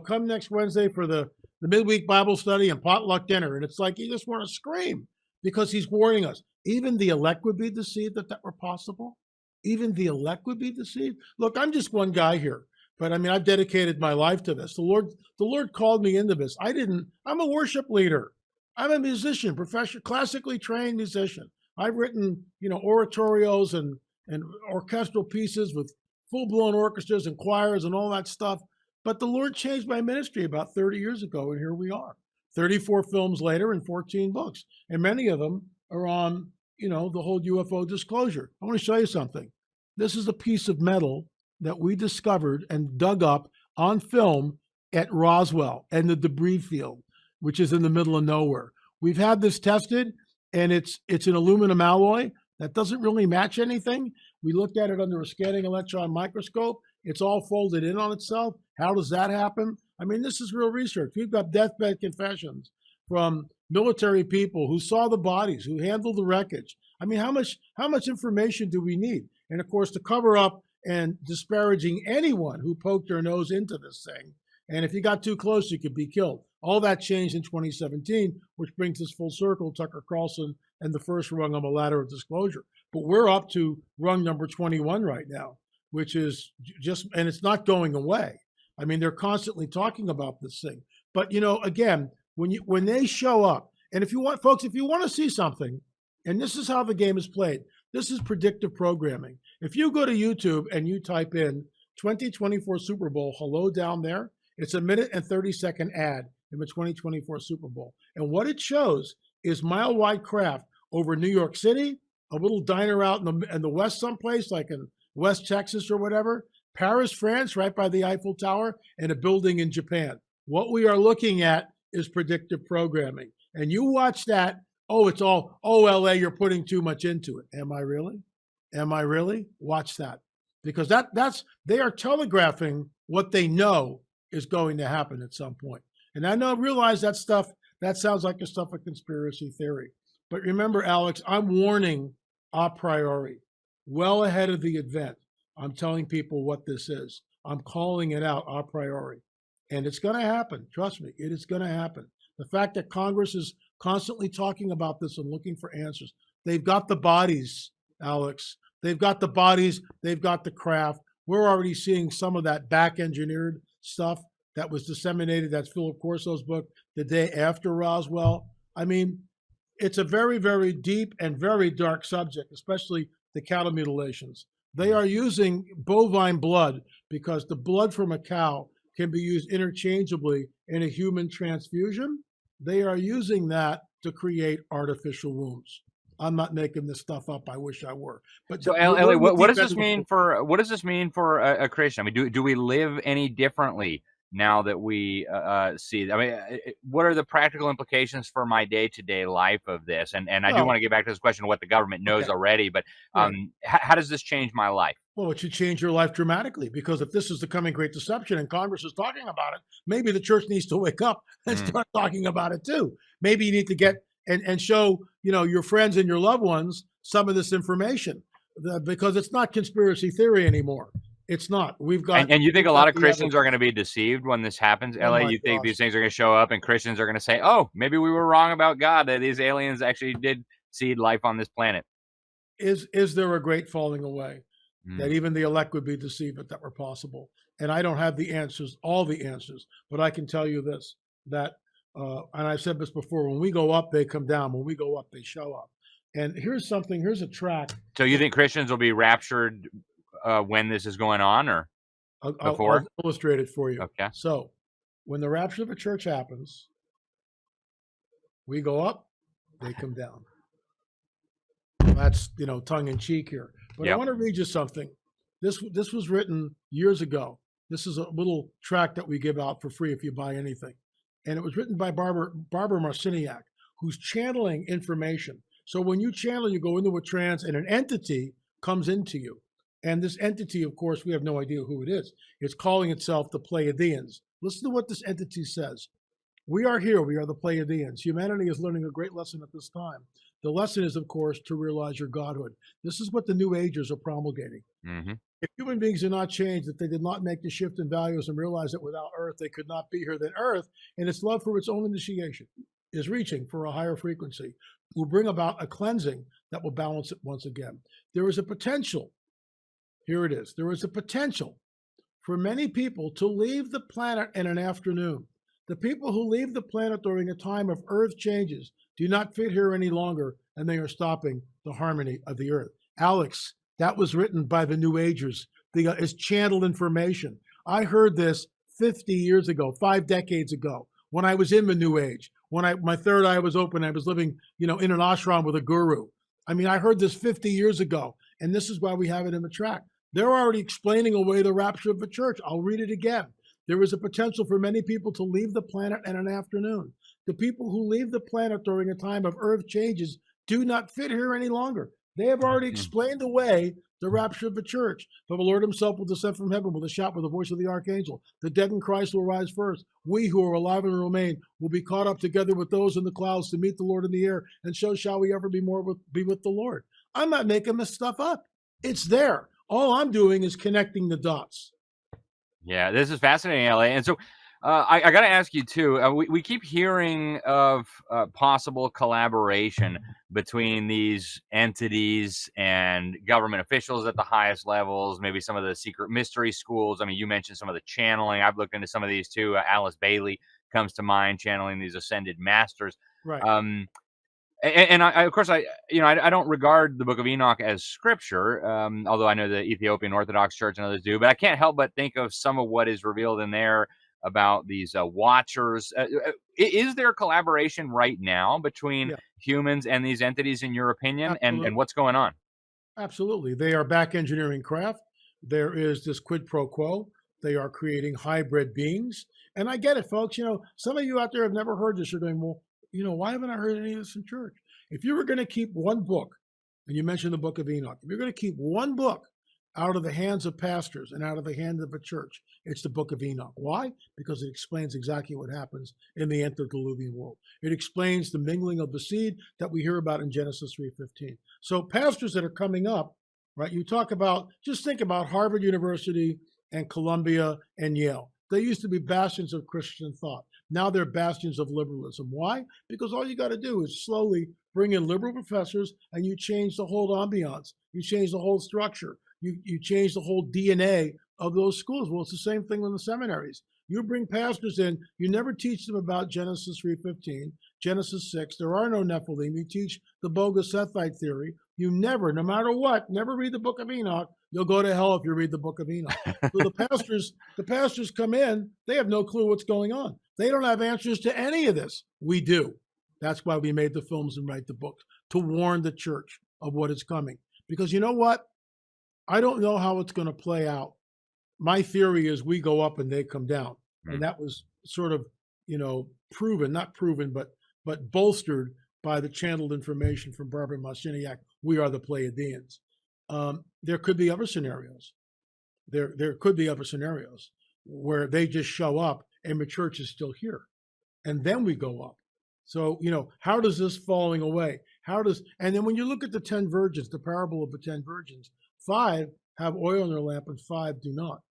come next Wednesday for the midweek Bible study and potluck dinner. And it's like you just want to scream because he's warning us. Even the elect would be deceived that were possible. Even the elect would be deceived. Look, I'm just one guy here. But I mean, I've dedicated my life to this. The Lord called me into this. I'm a worship leader. I'm a musician, professional, classically trained musician. I've written, oratorios and orchestral pieces with full-blown orchestras and choirs and all that stuff. But the Lord changed my ministry about 30 years ago, and here we are. 34 films later and 14 books. And many of them are on, the whole UFO disclosure. I want to show you something. This is a piece of metal that we discovered and dug up on film at Roswell and the debris field, which is in the middle of nowhere. We've had this tested, and it's an aluminum alloy that doesn't really match anything. We looked at it under a scanning electron microscope. It's all folded in on itself. How does that happen? I mean, this is real research. We've got deathbed confessions from military people who saw the bodies, who handled the wreckage. I mean, how much information do we need? And of course, to cover up and disparaging anyone who poked their nose into this thing. And if you got too close, you could be killed. All that changed in 2017, which brings us full circle, Tucker Carlson and the first rung on the ladder of disclosure. But we're up to rung number 21 right now, which is just, and it's not going away. I mean, they're constantly talking about this thing. But, you know, again, when they show up, and if you want, folks, if you want to see something, and this is how the game is played, this is predictive programming. If you go to YouTube and you type in 2024 Super Bowl, hello down there, it's a 1 and 30-second ad in the 2024 Super Bowl. And what it shows is mile-wide craft over New York City, a little diner out in the west someplace, like in West Texas or whatever, Paris, France, right by the Eiffel Tower, and a building in Japan. What we are looking at is predictive programming. And you watch that, oh, it's all, oh, LA, you're putting too much into it. Am I really? Am I really? Watch that. Because they are telegraphing what they know is going to happen at some point. And I know, realize that stuff, that sounds like the stuff of conspiracy theory. But remember, Alex, I'm warning a priori, well ahead of the event. I'm telling people what this is. I'm calling it out a priori. And it's going to happen. Trust me, it is going to happen. The fact that Congress is constantly talking about this and looking for answers. They've got the bodies, Alex. They've got the bodies. They've got the craft. We're already seeing some of that back-engineered stuff that was disseminated. That's Philip Corso's book, The Day After Roswell. I mean, it's a very, very deep and very dark subject, especially the cattle mutilations. They are using bovine blood because the blood from a cow can be used interchangeably in a human transfusion. They are using that to create artificial wombs. I'm not making this stuff up. I wish I were. But so, Ellie, what does this mean for a Christian? I mean, do we live any differently now that we see? I mean, what are the practical implications for my day-to-day life of this? And I do want to get back to this question of what the government knows already. But how does this change my life? Well, it should change your life dramatically, because if this is the coming great deception and Congress is talking about it, maybe the church needs to wake up and start talking about it too. Maybe you need to get and show, you know, your friends and your loved ones some of this information, because it's not conspiracy theory anymore. It's not. We've got. And you think a lot of Christians are going to be deceived when this happens, LA? You think these things are going to show up and Christians are going to say, oh, maybe we were wrong about God, that these aliens actually did seed life on this planet? Is there a great falling away that even the elect would be deceived if that were possible? And I don't have the answers, all the answers, but I can tell you this, that, and I've said this before, when we go up, they come down. When we go up, they show up. And here's a track. So you think Christians will be raptured when this is going on, or before? I'll illustrate it for you. Okay. So when the rapture of a church happens, we go up, they come down. That's, tongue in cheek here. But I want to read you something. This was written years ago. This is a little tract that we give out for free if you buy anything. And it was written by Barbara Marciniak, who's channeling information. So when you channel, you go into a trance and an entity comes into you. And this entity, of course, we have no idea who it is. It's calling itself the Pleiadians. Listen to what this entity says. We are here. We are the Pleiadians. Humanity is learning a great lesson at this time. The lesson is, of course, to realize your godhood. This is what the New Agers are promulgating. Mm-hmm. If human beings do not change, that they did not make the shift in values and realize that without Earth, they could not be here, then Earth, in its love for its own initiation, is reaching for a higher frequency, will bring about a cleansing that will balance it once again. There is a potential, here it is, there is a potential for many people to leave the planet in an afternoon. The people who leave the planet during a time of Earth changes do not fit here any longer, and they are stopping the harmony of the Earth. Alex, that was written by the New Agers. It's channeled information. I heard this 50 years ago, 5 decades ago, when I was in the New Age, when my third eye was open. I was living, in an ashram with a guru. I mean, I heard this 50 years ago, and this is why we have it in the track. They're already explaining away the rapture of the church. I'll read it again. There is a potential for many people to leave the planet in an afternoon. The people who leave the planet during a time of earth changes do not fit here any longer. They have already explained away the rapture of the church. For the Lord himself will descend from heaven with a shout, with the voice of the archangel. The dead in Christ will rise first. We who are alive and remain will be caught up together with those in the clouds to meet the Lord in the air, and so shall we ever be with the Lord. I'm not making this stuff up. It's there. All I'm doing is connecting the dots. Yeah, this is fascinating, LA. And so I got to ask you, too, we keep hearing of possible collaboration between these entities and government officials at the highest levels, maybe some of the secret mystery schools. I mean, you mentioned some of the channeling. I've looked into some of these, too. Alice Bailey comes to mind, channeling these ascended masters. Right. And I, of course, I don't regard the Book of Enoch as scripture, although I know the Ethiopian Orthodox Church and others do. But I can't help but think of some of what is revealed in there about these watchers. Is there collaboration right now between humans and these entities, in your opinion? And what's going on? Absolutely. They are back engineering craft. There is this quid pro quo. They are creating hybrid beings. And I get it, folks. Some of you out there have never heard this. You're going, well, why haven't I heard any of this in church? If you were going to keep one book, and you mentioned the Book of Enoch, if you're going to keep one book out of the hands of pastors and out of the hands of a church, it's the Book of Enoch. Why? Because it explains exactly what happens in the antediluvian world. It explains the mingling of the seed that we hear about in Genesis 3:15. So pastors that are coming up, right, you talk about, just think about Harvard University and Columbia and Yale. They used to be bastions of Christian thought. Now they're bastions of liberalism. Why? Because all you got to do is slowly bring in liberal professors and you change the whole ambiance. You change the whole structure. You change the whole DNA of those schools. Well, it's the same thing with the seminaries. You bring pastors in, you never teach them about Genesis 3:15, Genesis 6. There are no Nephilim. You teach the bogus Sethite theory. You never, no matter what, never read the Book of Enoch. You'll go to hell if you read the Book of Enoch. So the pastors come in, they have no clue what's going on. They don't have answers to any of this. We do. That's why we made the films and write the books, to warn the church of what is coming. Because you know what? I don't know how it's going to play out. My theory is we go up and they come down. And that was sort of, proven, not proven, but bolstered by the channeled information from Barbara Marciniak. We are the Pleiadians. There could be other scenarios. There could be other scenarios where they just show up and the church is still here. And then we go up. So, how does this falling away? And then when you look at the 10 virgins, the parable of the 10 virgins, 5 have oil in their lamp and 5 do not.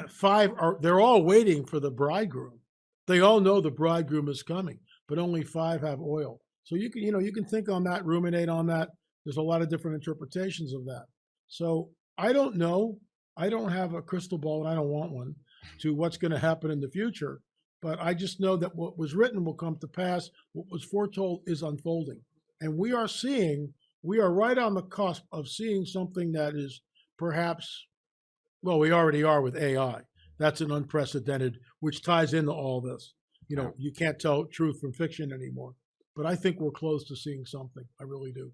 5 they're all waiting for the bridegroom. They all know the bridegroom is coming, but only 5 have oil. So you can think on that, ruminate on that. There's a lot of different interpretations of that. So I don't know. I don't have a crystal ball, and I don't want one, to what's going to happen in the future. But I just know that what was written will come to pass. What was foretold is unfolding. And we are right on the cusp of seeing something that is perhaps, well, we already are with AI. That's an unprecedented, which ties into all this. You can't tell truth from fiction anymore. But I think we're close to seeing something. I really do.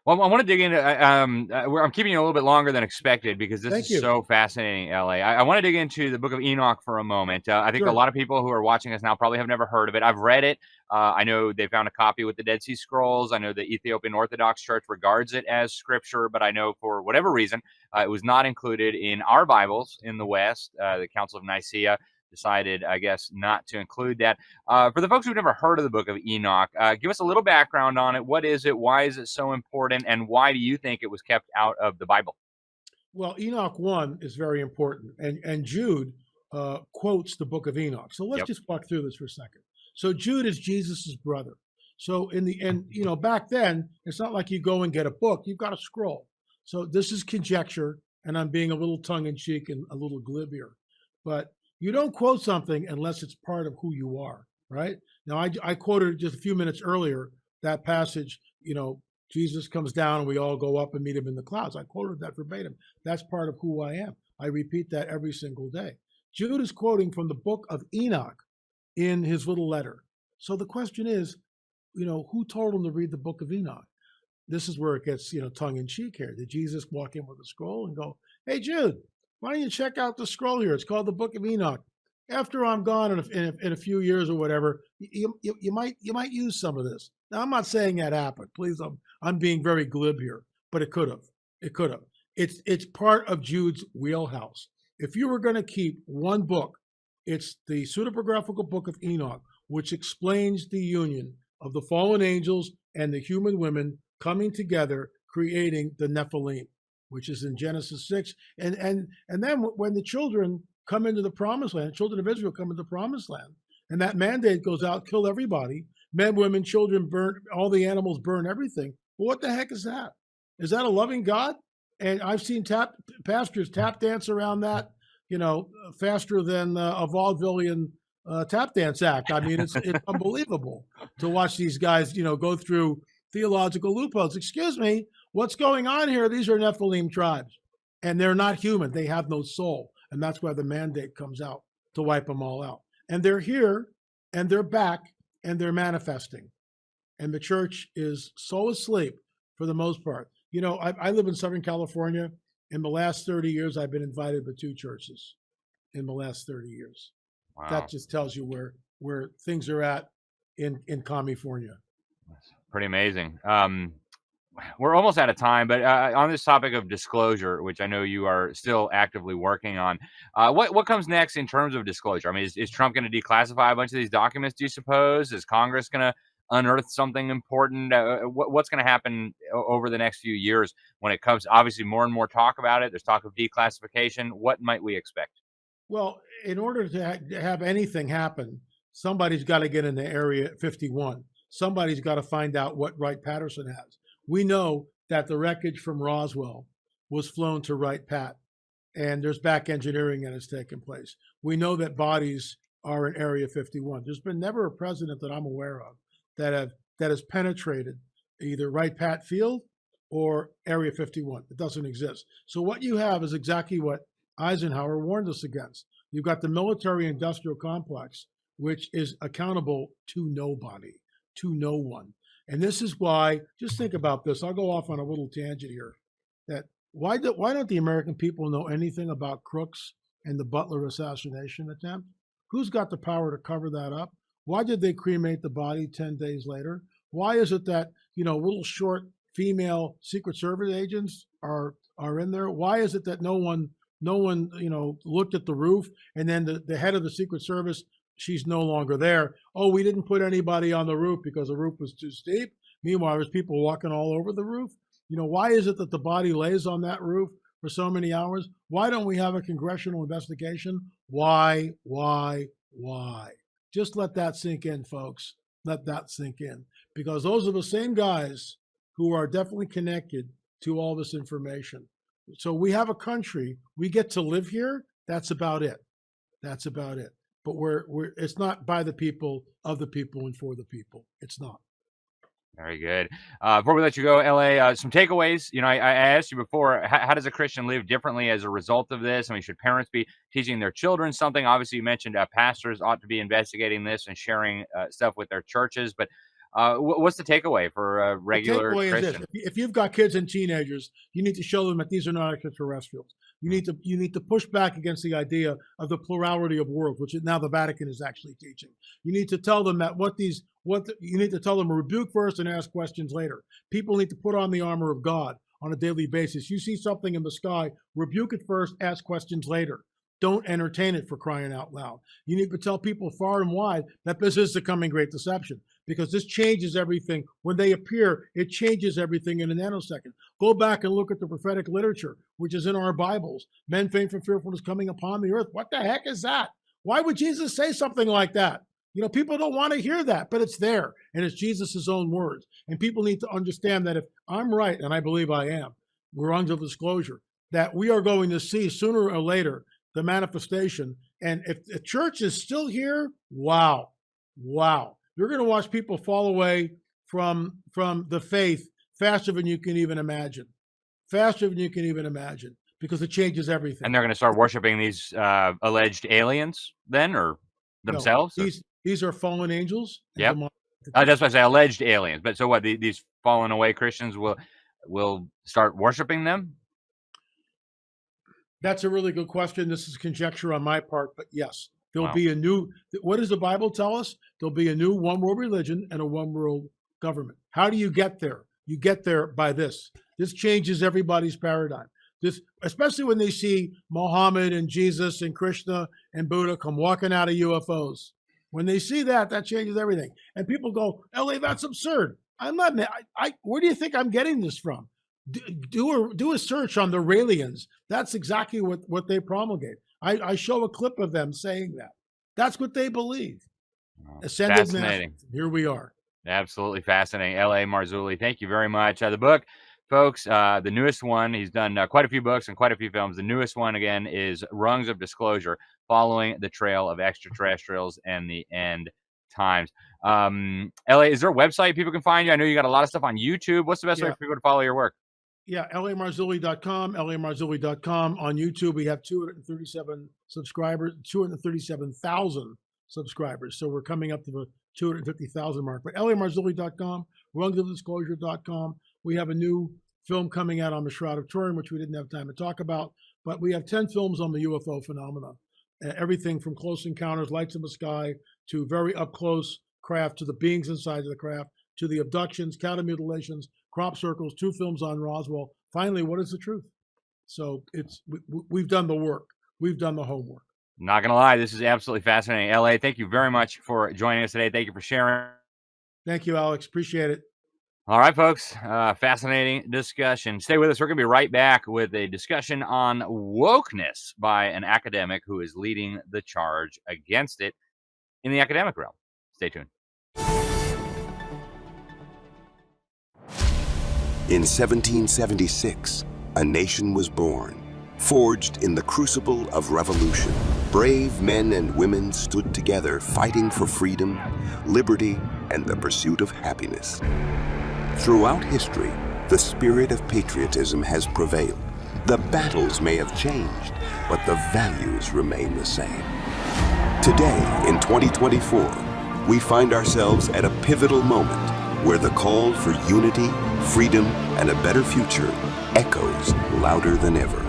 Well, I want to dig into, I'm keeping you a little bit longer than expected because this is so fascinating, LA. I want to dig into the Book of Enoch for a moment. I think a lot of people who are watching us now probably have never heard of it. I've read it. I know they found a copy with the Dead Sea Scrolls. I know the Ethiopian Orthodox Church regards it as scripture, but I know for whatever reason, it was not included in our Bibles in the West. The Council of Nicaea decided, I guess, not to include that. For the folks who've never heard of the Book of Enoch, give us a little background on it. What is it? Why is it so important? And why do you think it was kept out of the Bible? Well, Enoch 1 is very important. And Jude quotes the Book of Enoch. So let's just walk through this for a second. So Jude is Jesus's brother. So back then, it's not like you go and get a book. You've got a scroll. So this is conjecture, and I'm being a little tongue-in-cheek and a little glib here. But you don't quote something unless it's part of who you are, right? Now, I quoted just a few minutes earlier, that passage, Jesus comes down and we all go up and meet him in the clouds. I quoted that verbatim. That's part of who I am. I repeat that every single day. Jude is quoting from the Book of Enoch in his little letter. So the question is, who told him to read the Book of Enoch? This is where it gets, tongue-in-cheek here. Did Jesus walk in with a scroll and go, hey, Jude, why don't you check out the scroll here? It's called the Book of Enoch. after I'm gone in a few years or whatever, you might use some of this. Now, I'm not saying that happened. Please, I'm being very glib here, but it could have. It could have. It's part of Jude's wheelhouse. If you were going to keep one book, it's the pseudepigraphical book of Enoch, which explains the union of the fallen angels and the human women coming together, creating the Nephilim, which is in Genesis 6. And then when the children come into the promised land, children of Israel come into the promised land, and that mandate goes out, kill everybody, men, women, children, burn, all the animals, burn everything. Well, what the heck is that? Is that a loving God? And I've seen pastors tap dance around that, faster than a vaudevillian tap dance act. I mean, it's unbelievable to watch these guys, go through theological loopholes. Excuse me, what's going on here? These are Nephilim tribes, and they're not human. They have no soul, and that's why the mandate comes out to wipe them all out. And they're here, and they're back, and they're manifesting. And the church is so asleep for the most part. I live in Southern California. In the last 30 years, I've been invited to 2 churches in the last 30 years. Wow. That just tells you where things are at in California. That's pretty amazing. We're almost out of time, but on this topic of disclosure, which I know you are still actively working on, what comes next in terms of disclosure? I mean, is Trump going to declassify a bunch of these documents, do you suppose? Is Congress going to unearth something important? What's going to happen over the next few years when it comes? Obviously, more and more talk about it. There's talk of declassification. What might we expect? Well, in order to have anything happen, somebody's got to get into Area 51. Somebody's got to find out what Wright-Patterson has. We know that the wreckage from Roswell was flown to Wright-Pat, and there's back engineering that has taken place. We know that bodies are in Area 51. There's been never a president that I'm aware of that has penetrated either Wright-Pat Field or Area 51. It doesn't exist. So what you have is exactly what Eisenhower warned us against. You've got the military-industrial complex, which is accountable to nobody, to no one. And this is why, just think about this. I'll go off on a little tangent here. That why don't the American people know anything about Crooks and the Butler assassination attempt? Who's got the power to cover that up? Why did they cremate the body 10 days later? Why is it that, little short female Secret Service agents are in there? Why is it that no one, looked at the roof, and then the head of the Secret Service, she's no longer there. Oh, we didn't put anybody on the roof because the roof was too steep. Meanwhile, there's people walking all over the roof. Why is it that the body lays on that roof for so many hours? Why don't we have a congressional investigation? Why? Just let that sink in, folks. Let that sink in. Because those are the same guys who are definitely connected to all this information. So we have a country, we get to live here. That's about it. That's about it. But it's not by the people, of the people, and for the people. It's not. Very good. Before we let you go, LA, some takeaways. I asked you before, how does a Christian live differently as a result of this? I mean, should parents be teaching their children something? Obviously, you mentioned pastors ought to be investigating this and sharing stuff with their churches. But what's the takeaway for a regular Christian? If you've got kids and teenagers, you need to show them that these are not extraterrestrials. You need to push back against the idea of the plurality of worlds, which now the Vatican is actually teaching. You need to tell them that you need to tell them rebuke first and ask questions later. People need to put on the armor of God on a daily basis. You see something in the sky, rebuke it first, ask questions later. Don't entertain it, for crying out loud. You need to tell people far and wide that this is the coming great deception, because this changes everything. When they appear, it changes everything in a nanosecond. Go back and look at the prophetic literature, which is in our Bibles. Men faint from fearfulness coming upon the earth. What the heck is that? Why would Jesus say something like that? People don't want to hear that, but it's there, and it's Jesus' own words. And people need to understand that if I'm right, and I believe I am, we're under disclosure, that we are going to see sooner or later the manifestation. And if the church is still here, wow. You're going to watch people fall away from the faith faster than you can even imagine. Because it changes everything. And they're going to start worshiping these alleged aliens then, or themselves? No, these are fallen angels. Yep. That's why I say alleged aliens. But so what? These fallen away Christians will start worshiping them? That's a really good question. This is conjecture on my part, but yes, There'll Wow. be a new, what does the Bible tell us? There'll be a new one world religion and a one world government. How do you get there? You get there by this. This changes everybody's paradigm. This, especially when they see Muhammad and Jesus and Krishna and Buddha come walking out of UFOs. When they see that, that changes everything. And people go, LA, that's absurd. I'm not, where do you think I'm getting this from? Do a search on the Raelians. That's exactly what they promulgate. I show a clip of them saying that. That's what they believe. Ascended Fascinating. mass. Here we are. Absolutely fascinating. L.A. Marzulli, thank you very much. The book, folks, the newest one, he's done quite a few books and quite a few films. The newest one, again, is Rungs of Disclosure, Following the Trail of Extraterrestrials and the End Times. L.A., is there a website people can find you? I know you got a lot of stuff on YouTube. What's the best way for people to follow your work? Yeah, lamarzulli.com, lamarzulli.com. On YouTube, we have 237 subscribers, 237,000 subscribers. So we're coming up to the 250,000 mark. But lamarzulli.com, rungsofdisclosure.com. We have a new film coming out on the Shroud of Turin, which we didn't have time to talk about. But we have 10 films on the UFO phenomena. Everything from close encounters, lights in the sky, to very up close craft, to the beings inside of the craft, to the abductions, cattle mutilations, crop circles, 2 films on Roswell. Finally, what is the truth? So we've done the work. We've done the homework. Not going to lie, this is absolutely fascinating. L.A., thank you very much for joining us today. Thank you for sharing. Thank you, Alex. Appreciate it. All right, folks. Fascinating discussion. Stay with us. We're going to be right back with a discussion on wokeness by an academic who is leading the charge against it in the academic realm. Stay tuned. In 1776, a nation was born, forged in the crucible of revolution. Brave men and women stood together fighting for freedom, liberty, and the pursuit of happiness. Throughout history, the spirit of patriotism has prevailed. The battles may have changed, but the values remain the same. Today, in 2024, we find ourselves at a pivotal moment where the call for unity, freedom, and a better future echoes louder than ever.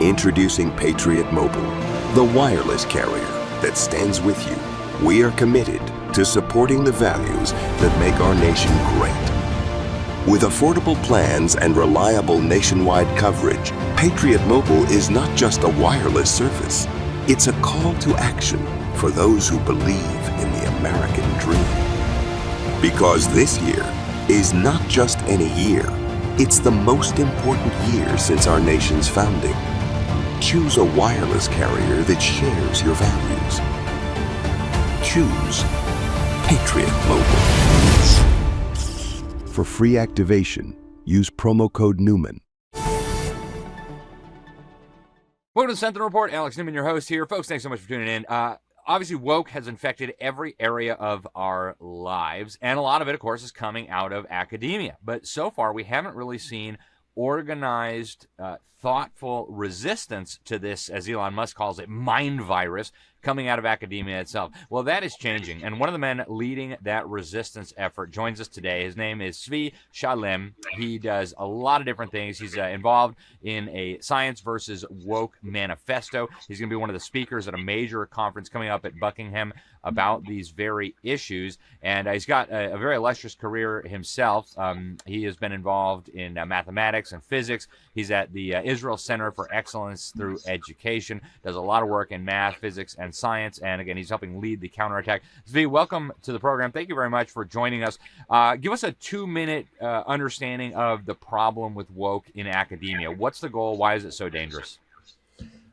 Introducing Patriot Mobile, the wireless carrier that stands with you. We are committed to supporting the values that make our nation great. With affordable plans and reliable nationwide coverage, Patriot Mobile is not just a wireless service. It's a call to action for those who believe in the American dream. Because this year is not just any year, it's the most important year since our nation's founding. Choose a wireless carrier that shares your values. Choose Patriot Mobile. For free activation, use promo code Newman. Welcome to the Sentinel Report. Alex Newman, your host here. Folks, thanks so much for tuning in. Obviously, woke has infected every area of our lives, and a lot of it, of course, is coming out of academia. But so far, we haven't really seen organized, thoughtful resistance to this, as Elon Musk calls it, mind virus, coming out of academia itself. Well, that is changing, and one of the men leading that resistance effort joins us today. His name is Zvi Shalem. He does a lot of different things. He's involved in a Science versus Woke manifesto. He's going to be one of the speakers at a major conference coming up at Buckingham about these very issues, and he's got a very illustrious career himself. He has been involved in mathematics and physics. He's at the Israel Center for Excellence Through Education, does a lot of work in math, physics, and science, and again, he's helping lead the counterattack. Zvi, welcome to the program. Thank you very much for joining us. Give us a 2-minute understanding of the problem with woke in academia. What's the goal? Why is it so dangerous?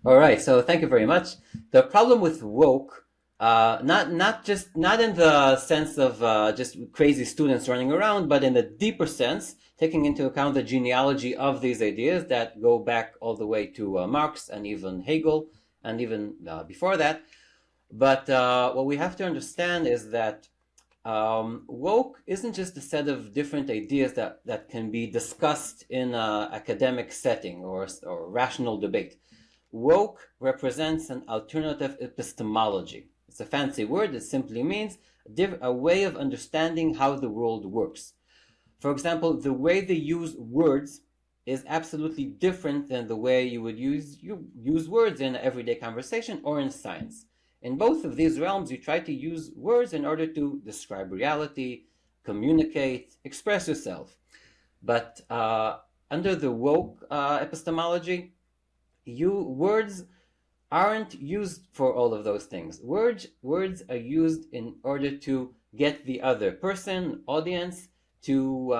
All right, so thank you very much. The problem with woke, not in the sense of just crazy students running around, but in the deeper sense, taking into account the genealogy of these ideas that go back all the way to Marx and even Hegel, and even before that. But what we have to understand is that woke isn't just a set of different ideas that can be discussed in an academic setting or rational debate. Woke represents an alternative epistemology. It's a fancy word. It simply means a way of understanding how the world works. For example, the way they use words is absolutely different than the way you would use words in an everyday conversation or in science. in both of these realms, you try to use words in order to describe reality, communicate, express yourself. But under the woke epistemology, words aren't used for all of those things. Words are used in order to get the other person, audience, to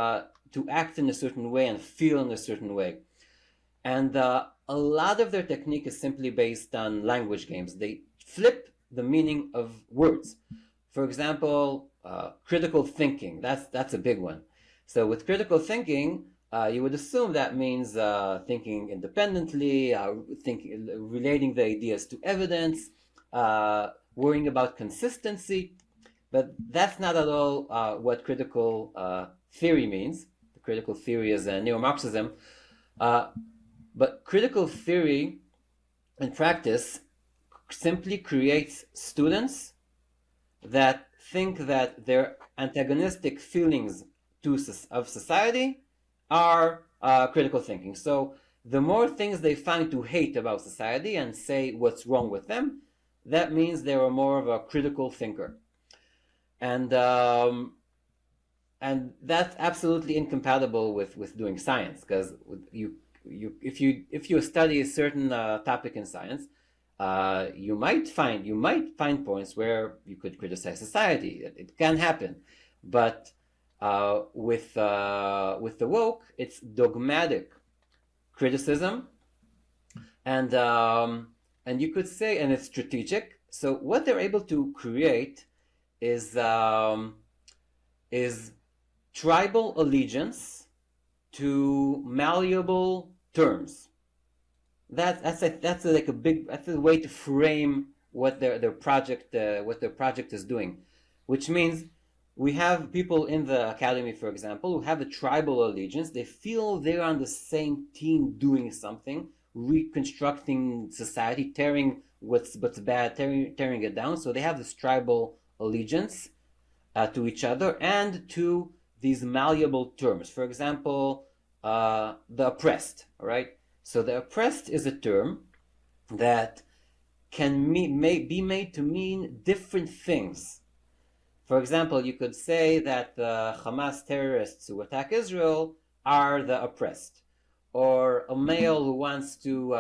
act in a certain way and feel in a certain way. And a lot of their technique is simply based on language games. They flip the meaning of words. For example, critical thinking, that's a big one. So with critical thinking, you would assume that means thinking independently, relating the ideas to evidence, worrying about consistency. But that's not at all what critical theory means. The critical theory is neo-Marxism. But critical theory in practice simply creates students that think that their antagonistic feelings of society are critical thinking. So the more things they find to hate about society and say what's wrong with them, that means they are more of a critical thinker. And that's absolutely incompatible with doing science, because if you study a certain topic in science, you might find points where you could criticize society. It can happen, but with the woke, it's dogmatic criticism, and you could say, and it's strategic. So what they're able to create is tribal allegiance to malleable terms. That's a way to frame what their project is doing, which means we have people in the academy, for example, who have a tribal allegiance. They feel they're on the same team doing something, reconstructing society, tearing what's bad, tearing it down. So they have this tribal allegiance to each other and to these malleable terms. For example, the oppressed, all right? So the oppressed is a term that can be made to mean different things. For example, you could say that the Hamas terrorists who attack Israel are the oppressed, or a male who wants to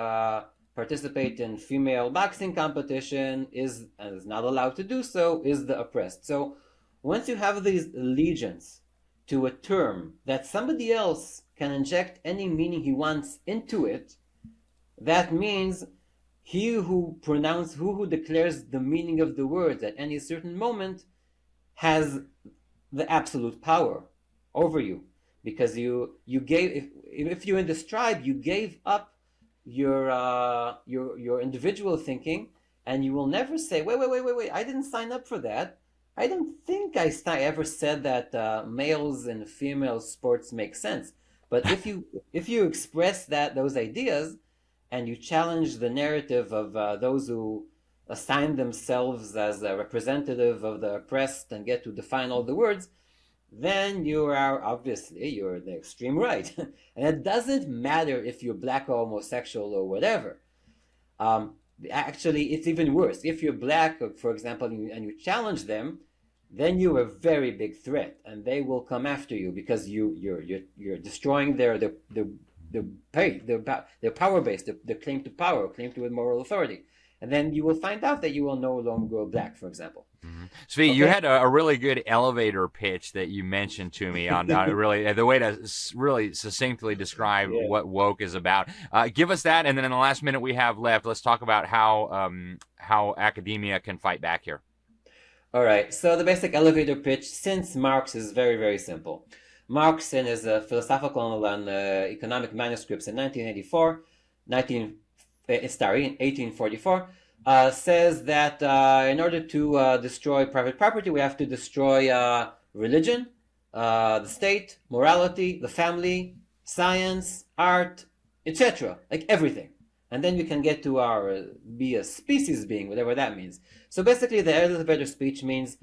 participate in female boxing competition is not allowed to do so is the oppressed. So once you have these allegiance to a term that somebody else can inject any meaning he wants into it, that means he who declares the meaning of the words at any certain moment has the absolute power over you, because you gave, if you're in this tribe, you gave up your individual thinking, and you will never say, wait, I didn't sign up for that. I don't think I ever said that males and female sports make sense. But if you express those ideas, and you challenge the narrative of those who assign themselves as a representative of the oppressed and get to define all the words, then you're the extreme right. And it doesn't matter if you're black or homosexual or whatever. Actually, it's even worse. If you're black, for example, and you challenge them, then you're a very big threat, and they will come after you because you're destroying their power base, their claim to power, claim to moral authority. And then you will find out that you will no longer black, for example. Mm-hmm. Zvi, you had a really good elevator pitch that you mentioned to me on really the way to really succinctly describe what woke is about. Give us that, and then in the last minute we have left, let's talk about how academia can fight back here. All right. So the basic elevator pitch, since Marx, is very, very simple. Marx, in his philosophical and economic manuscripts in 1844, says that in order to destroy private property, we have to destroy religion, the state, morality, the family, science, art, etc., like everything. And then we can get to be a species being, whatever that means. So basically, the elevator speech means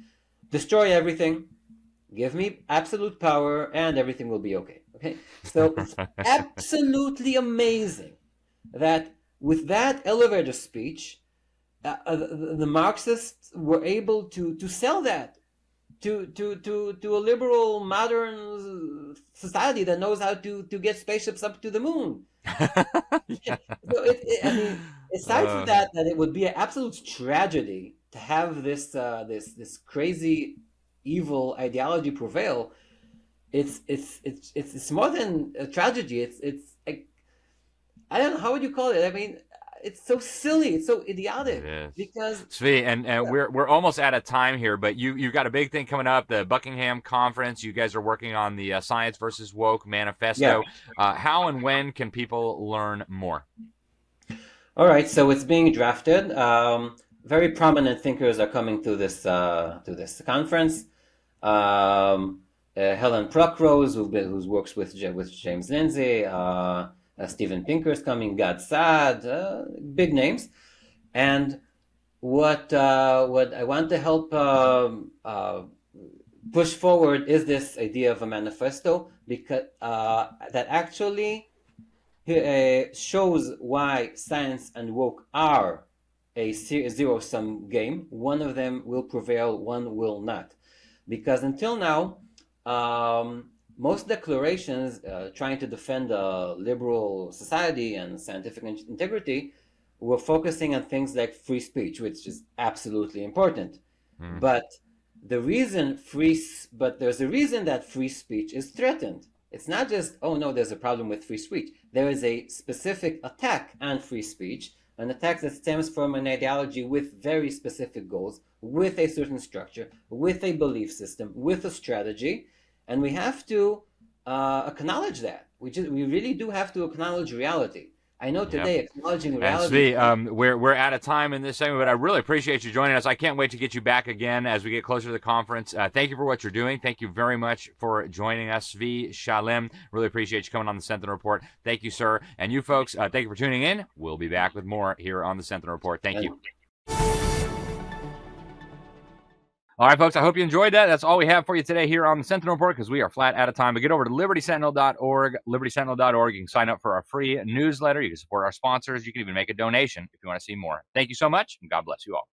destroy everything, give me absolute power, and everything will be okay. Okay? So it's absolutely amazing that with that elevator speech, the Marxists were able to sell that to a liberal modern society that knows how to get spaceships up to the moon. So I mean, aside from that it would be an absolute tragedy to have this crazy evil ideology prevail. It's more than a tragedy. It's like, I don't know, how would you call it? I mean, it's so silly, it's so idiotic. Because Zvi, and we're almost out of time here, but you've got a big thing coming up, the Buckingham Conference. You guys are working on the Science versus Woke Manifesto. Yeah. How and when can people learn more? All right, so it's being drafted. Very prominent thinkers are coming to this conference. Helen Pluckrose, who works with James Lindsay. Steven Pinker's coming, Gad Saad, big names. And what I want to help push forward is this idea of a manifesto, because that actually shows why science and woke are a zero-sum game. One of them will prevail, one will not. Because until now, most declarations trying to defend a liberal society and scientific integrity were focusing on things like free speech, which is absolutely important. But there's a reason that free speech is threatened. It's not just, oh no, there's a problem with free speech. There is a specific attack on free speech, an attack that stems from an ideology with very specific goals, with a certain structure, with a belief system, with a strategy. And we have to acknowledge that. We really do have to acknowledge reality. I know today acknowledging reality. And Zvi, we're out of time in this segment, but I really appreciate you joining us. I can't wait to get you back again as we get closer to the conference. Thank you for what you're doing. Thank you very much for joining us, Zvi Shalem. Really appreciate you coming on the Sentinel Report. Thank you, sir. And you folks, thank you for tuning in. We'll be back with more here on the Sentinel Report. Thank you. All right, folks, I hope you enjoyed that. That's all we have for you today here on the Sentinel Report, because we are flat out of time. But get over to libertysentinel.org, libertysentinel.org. You can sign up for our free newsletter. You can support our sponsors. You can even make a donation if you want to see more. Thank you so much, and God bless you all.